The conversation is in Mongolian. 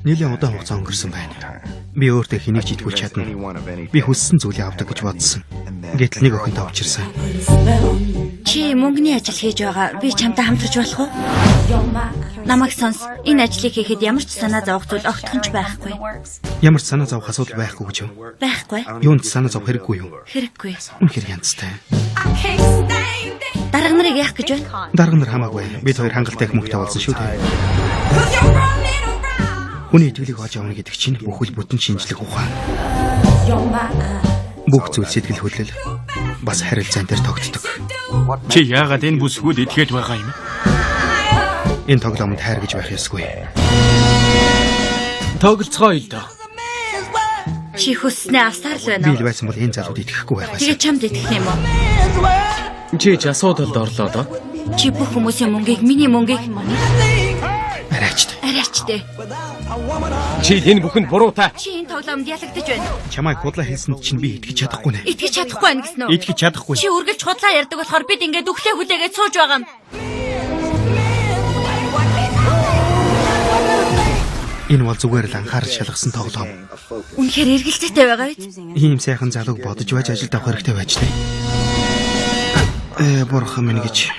Нэлээд удаан хугацаа өнгөрсөн байна. Би өөртөө хэнийг ч идэггүй чадна. Би хүссэн зүйлээ авдаг гэж бодсон. Гэтэл нэг охинтой уулзсан. Чи мөнгөний ажил хийж байгаа. Би чамтай хамтарч болох уу? Намайг сонс. Энэ ажлыг хийхэд ямар ч санаа зовох зүйл огтхонч байхгүй. Ямар ч санаа зовох асуудал байхгүй гэж юу? Байхгүй. Юунд санаа зовох хэрэггүй юу? Хэрэггүй. Үнэхээр янзтай. Дарга нарыг яах гэж байна? Дарга нар хамаагүй. Бид хоёр хангалттай их мөнгөтэй болсон шүү дээ. Хүний итгэлийг олж авна гэдэг чинь бүхэл бүтэн шинжлэх ухаан. Бүх зүйл сэтгэл хөдлөл бас харилцаан дээр тогтдог. Чи яагаад энэ бүсгүүд итгээд байгаа юм? Энэ тоглоомд хайр гэж байх ёсгүй. Тоглоцгоо ил дөө. Чи хүснээ авсаар л байна Би л байсан бол энэ залууд итгэхгүй байх байсан. Тэгээ чамд итгэх юм уу? Чи ч асуудалд орлоо доо. Чи бүх хүмүүсийн мөнгийг миний мөнгийг Арайчтай. Чи энэ бүхэнд буруутай. Чи энэ тоглоомд ялагдаж байна. Чамайг худлаа хэлсэнд чинь би итгэж чадахгүй нэ. Итгэж чадахгүй байна гэсэн үү? Итгэж чадахгүй. Чи үргэлж худлаа ярьдаг болохоор бид ингээд үхлээ хүлээгээд сууж байгаа юм. Энэ бол зүгээр л анхаарал шалгасан тоглоом. Үнэхээр эргэлзээтэй байгаа биз? Ийм сайхан залууг бодож байж ажилд авах хэрэгтэй байж тээ. Бурхан минь гэж.